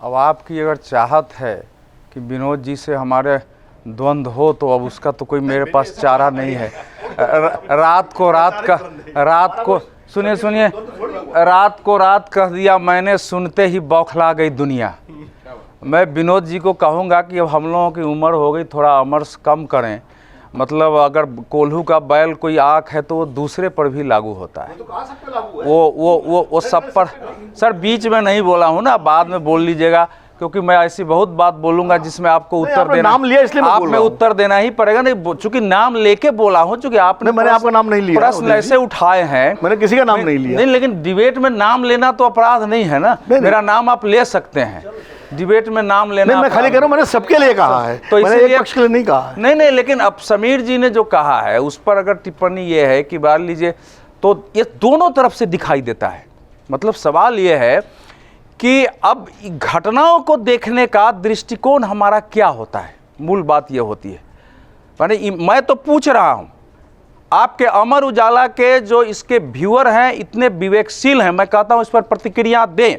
अब आपकी अगर चाहत है कि विनोद जी से हमारे द्वंद्व हो तो अब उसका तो कोई मेरे पास चारा नहीं है। रात को सुनिए रात कह दिया मैंने, सुनते ही बौखला गई दुनिया। मैं विनोद जी को कहूँगा कि अब हम लोगों की उम्र हो गई, थोड़ा अमर्ष कम करें। मतलब अगर कोल्हू का बैल कोई आँख है तो वो दूसरे पर भी लागू होता है। वो सब पर। सर बीच में नहीं बोला हूँ ना, बाद में बोल लीजिएगा, क्योंकि मैं ऐसी बहुत बात बोलूंगा जिसमें आपको उत्तर देना, नाम लिया इसलिए आप में उत्तर देना ही पड़ेगा। नहीं, चूंकि नाम लेके बोला हूँ, चूंकि आपने मैंने आपका नाम नहीं लिया, प्रश्न ऐसे उठाए हैं, मैंने किसी का नाम नहीं लिया। नहीं, लेकिन डिबेट में नाम लेना तो अपराध नहीं है ना। मेरा नाम आप ले सकते हैं, डिबेट में नाम लेना। मैं खाली कह रहा हूं, मैंने सबके लिए कहा है, तो मैंने एक पक्ष के लिए नहीं कहा। नहीं, लेकिन अब समीर जी ने जो कहा है उस पर अगर टिप्पणी ये है कि मान लीजिए, तो ये दोनों तरफ से दिखाई देता है। मतलब सवाल ये है कि अब घटनाओं को देखने का दृष्टिकोण हमारा क्या होता है। मूल बात ये होती है, माने मैं तो पूछ रहा हूं, आपके अमर उजाला के जो इसके व्यूअर हैं इतने विवेकशील हैं, मैं कहता हूं इस पर प्रतिक्रिया दें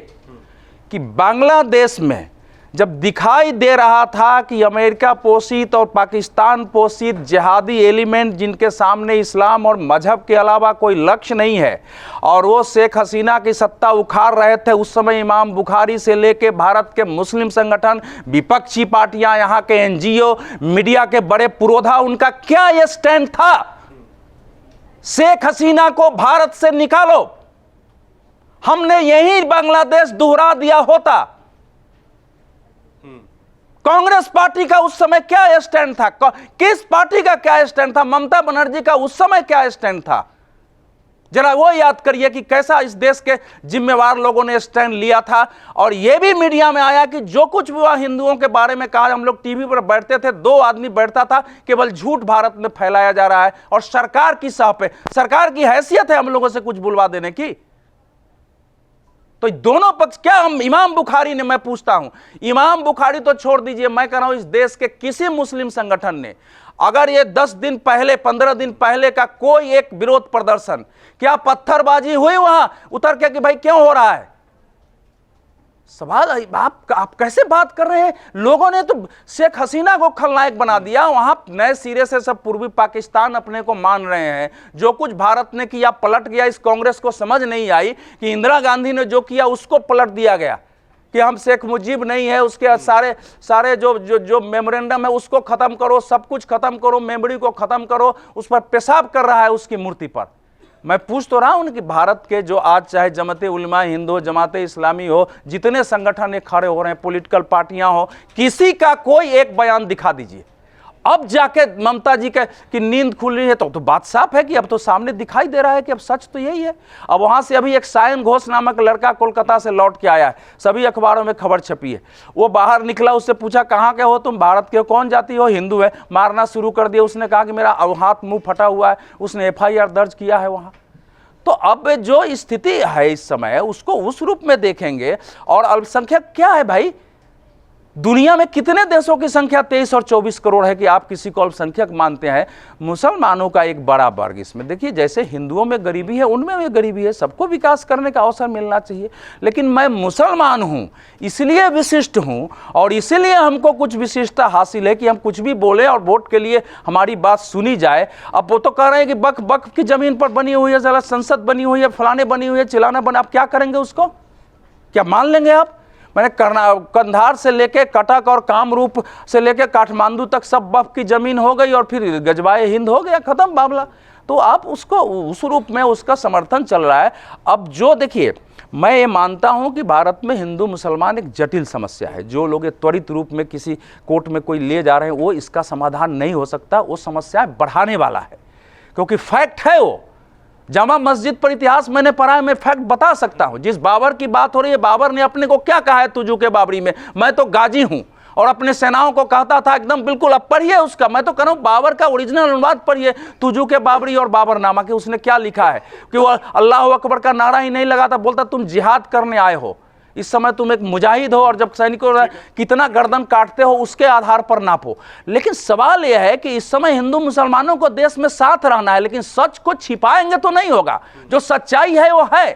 कि बांग्लादेश में जब दिखाई दे रहा था कि अमेरिका पोषित और पाकिस्तान पोषित जिहादी एलिमेंट जिनके सामने इस्लाम और मजहब के अलावा कोई लक्ष्य नहीं है, और वो शेख हसीना की सत्ता उखाड़ रहे थे, उस समय इमाम बुखारी से लेके भारत के मुस्लिम संगठन, विपक्षी पार्टियां, यहाँ के एनजीओ, मीडिया के बड़े पुरोधा, उनका क्या ये स्टैंड था? शेख हसीना को भारत से निकालो। हमने यही बांग्लादेश दोहरा दिया होता। कांग्रेस पार्टी का उस समय क्या स्टैंड था? किस पार्टी का क्या स्टैंड था? ममता बनर्जी का उस समय क्या स्टैंड था? जरा वो याद करिए कि कैसा इस देश के जिम्मेवार लोगों ने स्टैंड लिया था। और यह भी मीडिया में आया कि जो कुछ भी वह हिंदुओं के बारे में कहा, हम लोग टीवी पर बैठते थे, 2 आदमी बैठता था, केवल झूठ भारत में फैलाया जा रहा है, और सरकार की सह पे, सरकार की हैसियत है हम लोगों से कुछ बुलवा देने की। तो दोनों पक्ष क्या, हम इमाम बुखारी ने, मैं पूछता हूं, इमाम बुखारी तो छोड़ दीजिए, मैं कह रहा हूं इस देश के किसी मुस्लिम संगठन ने अगर ये 10 दिन पहले, 15 दिन पहले का कोई एक विरोध प्रदर्शन, क्या पत्थरबाजी हुई वहां उतर के कि भाई क्यों हो रहा है? सवाल आप कैसे बात कर रहे हैं? लोगों ने तो शेख हसीना को खलनायक बना दिया, वहां नए सिरे से सब पूर्वी पाकिस्तान अपने को मान रहे हैं। जो कुछ भारत ने किया पलट गया। इस कांग्रेस को समझ नहीं आई कि इंदिरा गांधी ने जो किया उसको पलट दिया गया, कि हम शेख मुजीब नहीं है, उसके सारे जो मेमोरेंडम है उसको खत्म करो, सब कुछ खत्म करो, मेमोरी को खत्म करो, उस पर पेशाब कर रहा है उसकी मूर्ति पर। मैं पूछ तो रहा हूं कि भारत के जो आज चाहे जमाते उलमा हिंद हो, जमाते इस्लामी हो, जितने संगठन ये खड़े हो रहे हैं, पॉलिटिकल पार्टियां हो, किसी का कोई एक बयान दिखा दीजिए। अब जाके ममता जी की नींद खुल रही है, तो बात साफ है कि अब तो सामने दिखाई दे रहा है कि अब सच तो यही है। अब वहां से अभी एक सायन घोष नामक लड़का कोलकाता से लौट के आया है, सभी अखबारों में खबर छपी है। वो बाहर निकला, उससे पूछा कहाँ के हो तुम? भारत के हो। कौन जाति हो? हिंदू है। मारना शुरू कर दिया। उसने कहा कि मेरा हाथ मुंह फटा हुआ है। उसने FIR दर्ज किया है वहां। तो अब जो स्थिति है इस समय, उसको उस रूप में देखेंगे। और अल्पसंख्यक क्या है भाई? दुनिया में कितने देशों की संख्या 23 और 24 करोड़ है कि आप किसी को अल्पसंख्यक मानते हैं? मुसलमानों का एक बड़ा वर्ग इसमें। देखिए, जैसे हिंदुओं में गरीबी है, उनमें भी गरीबी है, सबको विकास करने का अवसर मिलना चाहिए। लेकिन मैं मुसलमान हूं, इसलिए विशिष्ट हूं, और इसीलिए हमको कुछ विशिष्टता हासिल है कि हम कुछ भी बोले और वोट के लिए हमारी बात सुनी जाए। अब वो तो कह रहे हैं कि बख बख की जमीन पर बनी हुई है, जरा संसद बनी हुई है, फलाने बनी हुई है, चिलाना बना, आप क्या करेंगे उसको? क्या मान लेंगे आप? मैंने कंधार से लेके कटक और कामरूप से लेके काठमांडू तक सब बफ की जमीन हो गई, और फिर गजबाए हिंद हो गया, खत्म मामला। तो आप उसको उस रूप में उसका समर्थन चल रहा है। अब जो देखिए, मैं ये मानता हूं कि भारत में हिंदू मुसलमान एक जटिल समस्या है। जो लोग त्वरित रूप में किसी कोर्ट में कोई ले जा रहे हैं, वो इसका समाधान नहीं हो सकता, वो समस्या बढ़ाने वाला है, क्योंकि फैक्ट है वो। जामा मस्जिद पर इतिहास मैंने पढ़ा है, मैं फैक्ट बता सकता हूं। जिस बाबर की बात हो रही है, बाबर ने अपने को क्या कहा है तुजू के बाबरी में? मैं तो गाजी हूं, और अपने सेनाओं को कहता था एकदम बिल्कुल। अब पढ़िए उसका, मैं तो कह रहा हूं बाबर का ओरिजिनल अनुवाद पढ़िए, तुजू के बाबरी और बाबरनामा के। उसने क्या लिखा है कि वो अल्लाह अकबर का नारा ही नहीं लगाता, बोलता तुम जिहाद करने आए हो, इस समय तुम एक मुजाहिद हो, और जब सैनिकों कितना गर्दन काटते हो उसके आधार पर नापो। लेकिन सवाल यह है कि इस समय हिंदू मुसलमानों को देश में साथ रहना है, लेकिन सच को छिपाएंगे तो नहीं होगा। जो सच्चाई है वो है।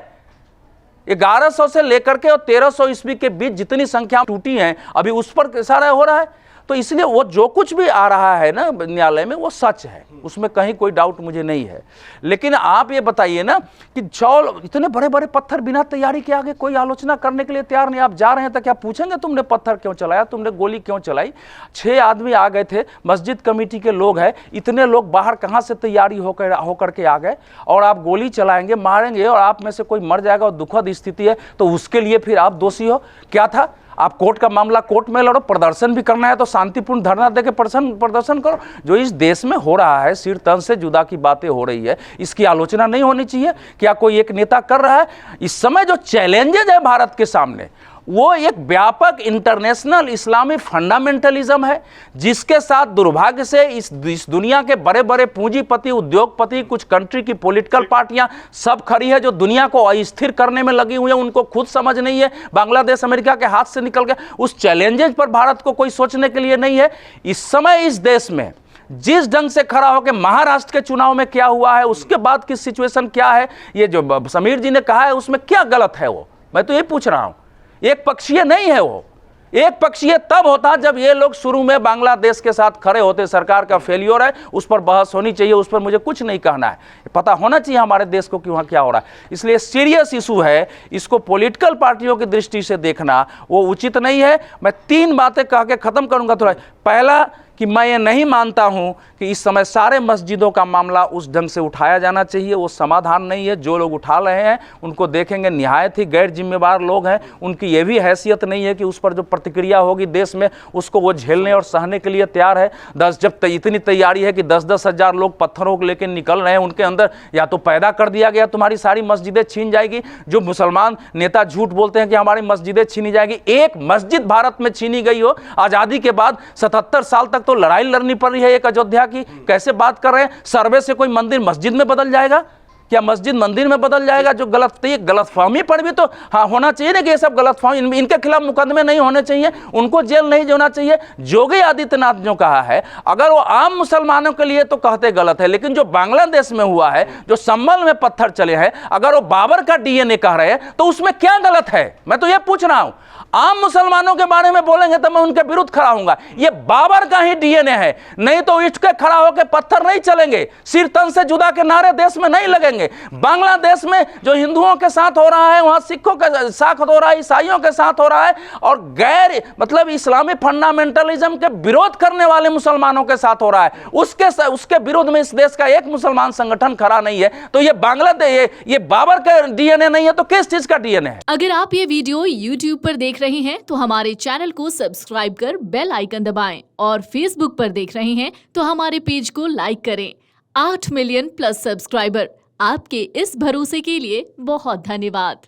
1100 से लेकर के और 1300 ईस्वी के बीच जितनी संख्या टूटी हैं अभी उस पर सारा हो रहा है। तो इसलिए वो जो कुछ भी आ रहा है ना न्यायालय में वो सच है, उसमें कहीं कोई डाउट मुझे नहीं है। लेकिन आप ये बताइए ना कि इतने बड़े बड़े पत्थर बिना तैयारी के आगे कोई आलोचना करने के लिए तैयार नहीं। आप जा रहे हैं तो क्या पूछेंगे तुमने पत्थर क्यों चलाया, तुमने गोली क्यों चलाई? 6 आदमी आ गए थे, मस्जिद कमेटी के लोग हैं, इतने लोग बाहर कहाँ से तैयारी होकर के आ गए और आप गोली चलाएंगे, मारेंगे और आप में से कोई मर जाएगा और दुखद स्थिति है तो उसके लिए फिर आप दोषी हो? क्या था? आप कोर्ट का मामला कोर्ट में लड़ो, प्रदर्शन भी करना है तो शांतिपूर्ण धरना देके प्रदर्शन करो। जो इस देश में हो रहा है, सिर तन से जुदा की बातें हो रही है, इसकी आलोचना नहीं होनी चाहिए? क्या कोई एक नेता कर रहा है? इस समय जो चैलेंजेज है भारत के सामने वो एक व्यापक इंटरनेशनल इस्लामी फंडामेंटलिज्म है, जिसके साथ दुर्भाग्य से इस दुनिया के बड़े बड़े पूंजीपति, उद्योगपति, कुछ कंट्री की पॉलिटिकल पार्टियां सब खड़ी है, जो दुनिया को अस्थिर करने में लगी हुई है। उनको खुद समझ नहीं है, बांग्लादेश अमेरिका के हाथ से निकल गया। उस चैलेंजेज पर भारत को कोई सोचने के लिए नहीं है। इस समय इस देश में जिस ढंग से खड़ा होकर महाराष्ट्र के चुनाव में क्या हुआ है, उसके बाद की सिचुएशन क्या है, ये जो समीर जी ने कहा है उसमें क्या गलत है, वो मैं तो ये पूछ रहा हूं। एक पक्षीय नहीं है वो। एक पक्षीय तब होता जब ये लोग शुरू में बांग्लादेश के साथ खड़े होते। सरकार का फेलियर है, उस पर बहस होनी चाहिए, उस पर मुझे कुछ नहीं कहना है, पता होना चाहिए हमारे देश को कि वहाँ क्या हो रहा है। इसलिए सीरियस इशू है, इसको पॉलिटिकल पार्टियों की दृष्टि से देखना वो उचित नहीं है। मैं 3 बातें कह के खत्म करूंगा थोड़ा। पहला कि मैं ये नहीं मानता हूं कि इस समय सारे मस्जिदों का मामला उस ढंग से उठाया जाना चाहिए, वो समाधान नहीं है। जो लोग उठा रहे हैं उनको देखेंगे निहायत ही गैर जिम्मेवार लोग हैं, उनकी ये भी हैसियत नहीं है कि उस पर जो प्रतिक्रिया होगी देश में उसको वो झेलने और सहने के लिए तैयार है। जब इतनी तैयारी है कि 10-10 हज़ार लोग पत्थरों को लेकर निकल रहे हैं, उनके अंदर या तो पैदा कर दिया गया तुम्हारी सारी मस्जिदें छीन जाएगी। जो मुसलमान नेता झूठ बोलते हैं कि हमारी मस्जिदें छीनी जाएगी, एक मस्जिद भारत में छीनी गई हो आज़ादी के बाद 77 साल तक तो लड़ाई लड़नी पड़ रही है एक अयोध्या की, कैसे बात कर रहे हैं? सर्वे से कोई मंदिर मस्जिद में बदल जाएगा क्या? मस्जिद मंदिर में बदल जाएगा? जो गलतफहमी पर भी तो हाँ होना चाहिए ना कि ये सब गलतफहमी, इनके खिलाफ मुकदमे नहीं होने चाहिए, उनको जेल नहीं जाना चाहिए। योगी आदित्यनाथ जो कहा है, अगर वो आम मुसलमानों के लिए तो कहते गलत है, लेकिन जो बांग्लादेश में हुआ है, जो संभल में पत्थर चले हैं, अगर वो बाबर का डीएनए कह रहे हैं तो उसमें क्या गलत है? मैं तो ये पूछ रहा हूं। आम मुसलमानों के बारे में बोलेंगे तो मैं उनके विरुद्ध खड़ा हूंगा। ये बाबर का ही डीएनए है, नहीं तो इट के खड़ा होकर पत्थर नहीं चलेंगे, सिर तन से जुदा के नारे देश में नहीं लगेंगे। बांग्लादेश में जो हिंदुओं के साथ हो रहा है, वहां सिखों के साथ हो रहा है, ईसाइयों के साथ हो रहा है, और गैर मतलब इस्लामी फंडामेंटलिज्म के विरोध करने वाले मुसलमानों के साथ हो रहा है, उसके विरोध में इस देश का एक मुसलमान संगठन खड़ा नहीं है। तो ये बांग्लादेश ये बाबर का डीएनए नहीं है तो किस चीज का डीएनए है? अगर आप ये वीडियो YouTube पर देख रहे हैं तो हमारे चैनल को सब्सक्राइब कर बेल आइकन दबाएं, और Facebook पर देख रहे हैं तो हमारे पेज को लाइक करें। 8 मिलियन प्लस सब्सक्राइबर, आपके इस भरोसे के लिए बहुत धन्यवाद।